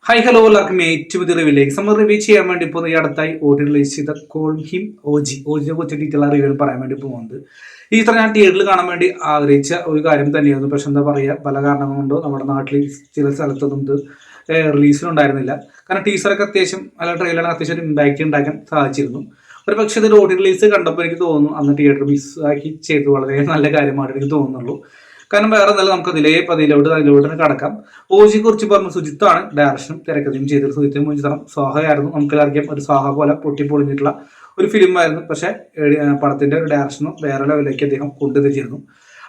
Hi hello എല്ലാവർക്കും ഏറ്റവും പുതിയ റിവ്യൂലേക്ക് നമ്മൾ റിവ്യൂ ചെയ്യാൻ വേണ്ടി ഇപ്പോൾ ഈ അടുത്തായി റിലീസ് ചെയ്ത കോൾ ഹിം ഓജിനെ കുറിച്ച് ഡീറ്റെയിൽ റിവ്യൂ പറയാൻ വേണ്ടി പോകുന്നത്. ഈ ചിത്രം ഞാൻ തിയേറ്ററിൽ കാണാൻ വേണ്ടി ആഗ്രഹിച്ച ഒരു കാര്യം തന്നെയായിരുന്നു. പക്ഷെ എന്താ പറയുക, പല കാരണങ്ങൾ കൊണ്ടോ നമ്മുടെ നാട്ടിൽ ചില സ്ഥലത്തൊന്നും ഇത് റിലീസിനുണ്ടായിരുന്നില്ല. കാരണം ടീസറൊക്കെ അത്യാവശ്യം അല്ല ട്രെയിലറിന് അത്യാവശ്യം ഇമ്പാക്റ്റ് ഉണ്ടാക്കാൻ സാധിച്ചിരുന്നു. ഒരു പക്ഷേ ഇത് റിലീസ് കണ്ടപ്പോൾ എനിക്ക് തോന്നുന്നു അന്ന് തിയേറ്റർ മിസ് ആക്കി ചെയ്തു വളരെ നല്ല കാര്യമായിട്ട് എനിക്ക് തോന്നുന്നുള്ളൂ. കാരണം വേറെ നല്ല നമുക്ക് അതിലോട്ട് കടക്കാം. ഓജിയെ കുറിച്ച് പറഞ്ഞ സുജിത്താണ് ഡയറക്ഷനും തിരക്കഥയും ചെയ്തത്. സുജിത്തും ചിത്രം സ്വാഹയായിരുന്നു. നമുക്ക് എല്ലാവർക്കും ഒരു സ്വാഹ പോലെ പൊട്ടിപ്പൊളിഞ്ഞിട്ടുള്ള ഒരു ഫിലിം ആയിരുന്നു. പക്ഷെ പടത്തിന്റെ ഒരു ഡയറക്ഷനും വേറെ ലെവലിലേക്ക് അദ്ദേഹം കൊണ്ടുവച്ചിരുന്നു.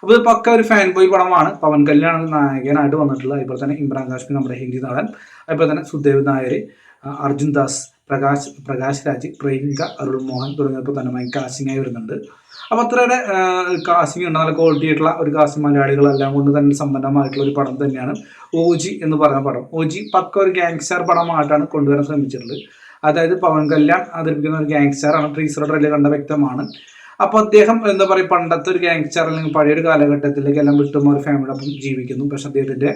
അപ്പോൾ ഇത് പക്ക ഒരു ഫാൻ ബോയ് പടമാണ്. പവൻ കല്യാണാണ് നായകനായിട്ട് വന്നിട്ടുള്ളത്. അതുപോലെ തന്നെ ഇമ്രാൻ ഹാഷ്മി നമ്മുടെ ഹിന്ദി നടൻ, അതുപോലെ തന്നെ സുദേവ് നായർ, അർജുൻ ദാസ്, പ്രകാശ് രാജ്, പ്രിയങ്ക അരുൾ മോഹൻ തുടങ്ങിയപ്പോൾ തന്നെ ഭയങ്കര കാസ്റ്റിംഗായി വരുന്നുണ്ട്. അപ്പോൾ അത്രയുടെ കാസ്റ്റിംഗ് ഉണ്ട്. നല്ല ക്വാളിറ്റി ആയിട്ടുള്ള ഒരു കാസ്റ്റിംഗ്, മലയാളികളെല്ലാം കൊണ്ട് തന്നെ സമ്പന്നമായിട്ടുള്ള ഒരു പടം തന്നെയാണ് ഓജി എന്ന് പറയുന്ന പടം. ഓജി പക്ക ഒരു ഗാങ്സ്റ്റർ പടമായിട്ടാണ് കൊണ്ടുവരാൻ ശ്രമിച്ചിട്ടുള്ളത്. അതായത് പവൻ കല്യാൺ അവതരിപ്പിക്കുന്ന ഒരു ഗാങ്സ്റ്ററാണ്. ട്രീസർ ട്രെയിലർ കണ്ട വ്യക്തമാണ്. അപ്പോൾ അദ്ദേഹം എന്താ പറയുക, പണ്ടത്തെ ഒരു ഗാങ്സ്റ്റർ അല്ലെങ്കിൽ പഴയൊരു കാലഘട്ടത്തിലേക്ക് എല്ലാം വിട്ടും ഒരു ഫാമിലിയോടൊപ്പം ജീവിക്കുന്നു. പക്ഷെ അദ്ദേഹത്തിന്റെ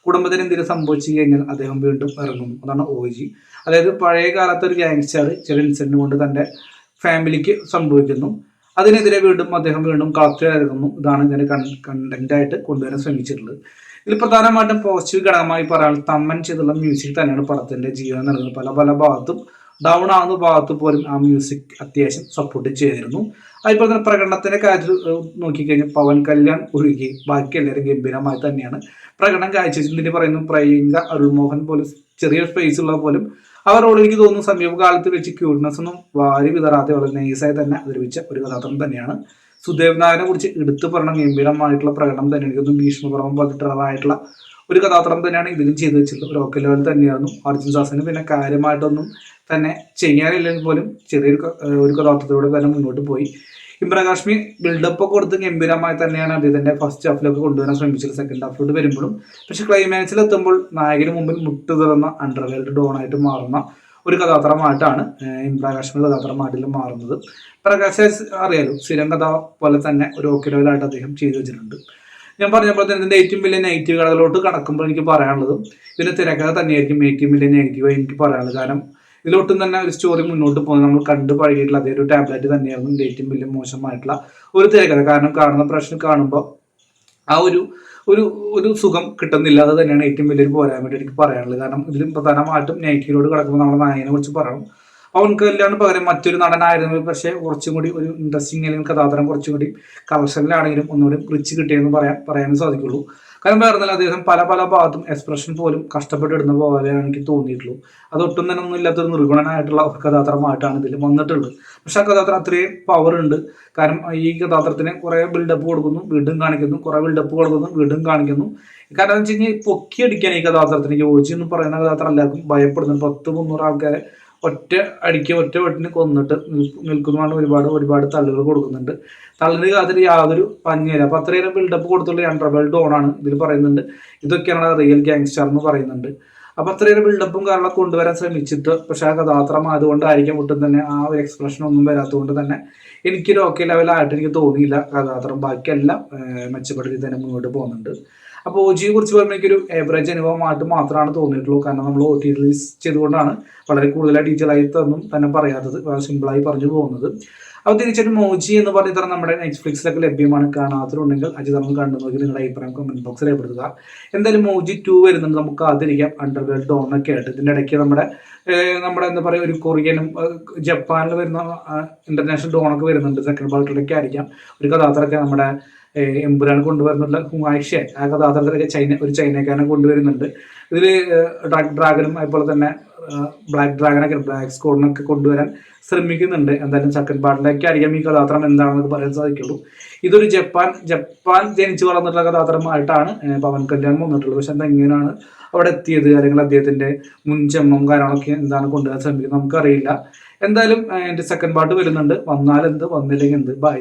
കുടുംബത്തിന് എന്തെങ്കിലും സംഭവിച്ചു കഴിഞ്ഞാൽ അദ്ദേഹം വീണ്ടും ഇറങ്ങുന്നു. അതാണ് ഓജി. അതായത് പഴയ കാലത്തെ ഒരു ഗാങ്സ്റ്റർ ചില ഇൻസിഡന്റ് കൊണ്ട് തന്റെ ഫാമിലിക്ക് സംഭവിക്കുന്നു. അതിനെതിരെ അദ്ദേഹം വീണ്ടും കളക്ടറായിരുന്നു. ഇതാണ് ഇതിന്റെ കണ്ടന്റ് ആയിട്ട് കൊണ്ടുവരാൻ ശ്രമിച്ചിട്ടുള്ളത്. ഇതിൽ പ്രധാനമായിട്ടും പോസിറ്റീവ് ഘടകമായി പറയാൻ തമ്മൻ ചെയ്തുള്ള മ്യൂസിക് തന്നെയാണ് പടത്തിന്റെ ജീവൻ നൽകുന്നത്. പല പല ഭാഗത്തും ഡൗൺ ആവുന്ന ഭാഗത്ത് പോലും ആ മ്യൂസിക് അത്യാവശ്യം സപ്പോർട്ട് ചെയ്തിരുന്നു. അതുപോലെ തന്നെ പ്രകടനത്തിന്റെ കാര്യത്തിൽ നോക്കിക്കഴിഞ്ഞാൽ പവൻ കല്യാൺ ഒഴികെ ബാക്കി എല്ലാവരും ഗംഭീരമായി തന്നെയാണ് പ്രകടനം കാഴ്ചവെച്ചതിന് പറയുന്നു. പ്രിയങ്ക അരുൾമോഹൻ പോലും ചെറിയ സ്പേസ് ഉള്ള പോലും അവർ എനിക്ക് തോന്നുന്നു സമീപകാലത്ത് വെച്ച് ക്യൂട്ട്നെസ് ഒന്നും വാരി വിതറാതെ വളരെ നൈസായി തന്നെ അവതരിപ്പിച്ച ഒരു കഥാപാത്രം തന്നെയാണ്. സുദേവ് നായരെ കുറിച്ച് എടുത്തു പറഞ്ഞ ഗംഭീരമായിട്ടുള്ള പ്രകടനം തന്നെയാണ്. എനിക്കൊന്നും ഭീഷ്മപർവം പതിറ്റാറായിട്ടുള്ള ഒരു കഥാപാത്രം തന്നെയാണ് ഇതിലും ചെയ്തു വെച്ചിട്ടുള്ളത്. ഒരു ഓക്കെ ലെവൽ തന്നെയായിരുന്നു. അർജുൻ ദാസിന് പിന്നെ കാര്യമായിട്ടൊന്നും തന്നെ ചെയ്യാനില്ലെങ്കിൽ പോലും ചെറിയൊരു കഥാപാത്രത്തിലൂടെ തന്നെ മുന്നോട്ട് പോയി. ഇമ്രാൻ ഹാഷ്മി ബിൽഡപ്പ് ഒക്കെ കൊടുത്ത് ഗംഭീരമായി തന്നെയാണ് അദ്ദേഹത്തിന്റെ ഫസ്റ്റ് ഹാഫിലൊക്കെ കൊണ്ടുവരാൻ ശ്രമിച്ചത്. സെക്കൻഡ് ഹാഫിലോട്ട് വരുമ്പോഴും പക്ഷെ ക്ലൈമാക്സിൽ എത്തുമ്പോൾ നായകന് മുമ്പിൽ മുട്ട് തുറന്ന അണ്ടർവേൾഡ് ഡോൺ ആയിട്ട് മാറുന്ന ഒരു കഥാപാത്രമായിട്ടാണ് ഇമ്രാൻ ഹാഷ്മി കഥാപാത്രമായിട്ട് മാറുന്നത്. പ്രകാശ് അറിയാലോ, സ്ഥിരം കഥ പോലെ തന്നെ ഒരു ഓക്കെ ലെവലായിട്ട് അദ്ദേഹം ചെയ്തു വെച്ചിട്ടുണ്ട്. ഞാൻ പറഞ്ഞപ്പോൾ തന്നെ ഇതിന്റെ ഏറ്റവും വലിയ നെഗറ്റീവ് കഥകളിലോട്ട് കടക്കുമ്പോൾ എനിക്ക് പറയാനുള്ളത് ഇതിന്റെ തിരക്കഥ തന്നെയായിരിക്കും ഏറ്റവും വലിയ നെഗറ്റീവായി എനിക്ക് പറയാനുള്ളത്. കാരണം ഇതിലൊട്ടും തന്നെ ഒരു സ്റ്റോറി മുന്നോട്ട് പോകുന്നത് നമ്മൾ കണ്ടു പഴകിയിട്ടുള്ള അതേ ഒരു ടാബ്ലറ്റ് തന്നെയായിരുന്നു ഇതിന്റെ ഏറ്റവും വലിയ മോശമായിട്ടുള്ള ഒരു തിരക്കഥ. കാരണം കാണുന്ന പ്രശ്നം കാണുമ്പോൾ ആ ഒരു ഒരു ഒരു സുഖം കിട്ടുന്നില്ല. അത് തന്നെയാണ് ഏറ്റവും വലിയൊരു പോരായ്മയായിട്ട് എനിക്ക് പറയാനുള്ളത്. കാരണം ഇതിലും പ്രധാനമായിട്ടും നെഗറ്റീവിലോട്ട് കിടക്കുമ്പോൾ നമ്മുടെ നായകനെ കുറിച്ച് പറയണം. പവൻ കല്യാണിന് പകരം മറ്റൊരു നടനായിരുന്നു പക്ഷേ കുറച്ചും കൂടി ഒരു ഇൻട്രസ്റ്റിംഗ് അല്ലെങ്കിൽ കഥാപാത്രം കുറച്ചും കൂടി കമേഴ്ഷ്യലാണെങ്കിലും ഒന്നുകൂടി റിച്ച് കിട്ടിയെന്ന് പറയാൻ സാധിക്കുള്ളൂ. കാരണം വേറെ അദ്ദേഹം പല പല ഭാഗത്തും എക്സ്പ്രഷൻ പോലും കഷ്ടപ്പെട്ടിടുന്ന പോലെയാണ് എനിക്ക് തോന്നിയിട്ടുള്ളൂ. അതൊട്ടും തന്നെ ഒന്നും ഇല്ലാത്തൊരു നിർഗുണനായിട്ടുള്ള ഒരു കഥാപാത്രമായിട്ടാണ് ഇതിൽ വന്നിട്ടുള്ളത്. പക്ഷെ ആ കഥാപാത്രം അത്രയും പവർ ഉണ്ട്. കാരണം ഈ കഥാപാത്രത്തിന് കുറെ ബിൽഡപ്പ് കൊടുക്കുന്നു, വീണ്ടും കാണിക്കുന്നു, കുറെ ബിൽഡപ്പ് കൊടുക്കുന്നു, വീണ്ടും കാണിക്കുന്നു. കാരണം എന്ന് വെച്ച് കഴിഞ്ഞാൽ പൊക്കിയടിക്കാൻ ഈ കഥാപാത്രത്തിന് യോജി എന്ന് പറയുന്ന കഥാപാത്രം എല്ലാവർക്കും ഭയപ്പെടുന്നു. 100-300 ആൾക്കാരെ ഒറ്റ വെട്ടിന് കൊന്നിട്ട് നിൽക്കുന്നതാണ്. ഒരുപാട് തള്ളുകൾ കൊടുക്കുന്നുണ്ട്. തള്ളിന് അതിൽ യാതൊരു പഞ്ഞില്ല. അപ്പൊ അത്രയേറെ ബിൽഡപ്പ് കൊടുത്തുള്ള അണ്ടർവേൾഡ് ഡോണാണ് ഇതിൽ പറയുന്നുണ്ട്. ഇതൊക്കെയാണ് റിയൽ ഗാങ്സ്റ്റർ എന്ന് പറയുന്നുണ്ട്. അപ്പൊ അത്രയേറെ ബിൽഡപ്പും കാര്യങ്ങളൊക്കെ കൊണ്ടുവരാൻ ശ്രമിച്ചിട്ട് പക്ഷെ ആ കഥാപാത്രം ആയതുകൊണ്ടായിരിക്കും ഒട്ടും തന്നെ ആ ഒരു എക്സ്പ്രഷൻ ഒന്നും വരാത്തതുകൊണ്ട് തന്നെ എനിക്കൊരു ഓക്കെ ലെവലായിട്ട് എനിക്ക് തോന്നിയില്ല കഥാപാത്രം. ബാക്കിയെല്ലാം മെച്ചപ്പെടുത്തി തന്നെ മുന്നോട്ട് പോകുന്നുണ്ട്. അപ്പോൾ ഓജിയെ കുറിച്ച് പറയുമ്പോൾ എനിക്കൊരു ഏവറേജ് അനുഭവമായിട്ട് മാത്രമാണ് തോന്നിയിട്ടുള്ളൂ. കാരണം നമ്മൾ OT റിലീസ് ചെയ്തുകൊണ്ടാണ് വളരെ കൂടുതലായി ഡീറ്റെയിൽ ആയി തന്നെ പറയാത്തത്, സിമ്പിളായി പറഞ്ഞു പോകുന്നത്. അപ്പോൾ തീർച്ചയായിട്ടും ഓജി എന്ന് പറഞ്ഞ ഇത്തരം നമ്മുടെ നെറ്റ്ഫ്ലിക്സിലൊക്കെ ലഭ്യമാണ്. കാണാത്തവരുണ്ടെങ്കിൽ അജിതം കണ്ടു നോക്കി നിങ്ങളുടെ അഭിപ്രായം കമന്റ് ബോക്സിൽ രേഖപ്പെടുത്തുക. എന്തായാലും ഓജി 2 വരുന്നുണ്ട്, നമുക്ക് ആദരിക്കാം. അണ്ടർവേൾഡ് ഡോൺ ഒക്കെ ആയിട്ട് ഇതിൻ്റെ ഇടയ്ക്ക് നമ്മുടെ എന്താ പറയുക ഒരു കൊറിയനും ജപ്പാനിൽ വരുന്ന ഇന്റർനാഷണൽ ഡോണൊക്കെ വരുന്നുണ്ട്. സെക്കൻഡ് പാർട്ടിലൊക്കെ ആയിരിക്കാം. ഒരു കഥാപാത്രമൊക്കെ നമ്മുടെ എമ്പുരാൻ കൊണ്ടുവരുന്നുള്ള ഹുമായിഷ ആ കഥാപാത്രത്തിലൊക്കെ ഒരു ചൈനക്കാരനെ കൊണ്ടുവരുന്നുണ്ട്. ഇതിൽ ഡ്രാഗനും അതുപോലെ തന്നെ ബ്ലാക്ക് സ്കോഡിനൊക്കെ കൊണ്ടുവരാൻ ശ്രമിക്കുന്നുണ്ട്. എന്തായാലും സെക്കൻഡ് പാർട്ടിലേക്ക് ആയിരിക്കാം ഈ കഥാപാത്രം എന്താണെന്ന് പറയാൻ സാധിക്കുള്ളൂ. ഇതൊരു ജപ്പാൻ ജനിച്ചു വളർന്നിട്ടുള്ള കഥാപാത്രമായിട്ടാണ് പവൻ കല്യാൺ വന്നിട്ടുള്ളത്. പക്ഷെ എങ്ങനെയാണ് അവിടെ എത്തിയത് അല്ലെങ്കിൽ അദ്ദേഹത്തിന്റെ മുൻജന്മം കാര്യങ്ങളൊക്കെ എന്താണ് കൊണ്ടുവരാൻ ശ്രമിക്കുന്നത് നമുക്കറിയില്ല. എന്തായാലും എൻ്റെ സെക്കൻഡ് പാർട്ട് വരുന്നുണ്ട്. വന്നാൽ എന്ത്, വന്നില്ലെങ്കിൽ എന്ത്. ബൈ.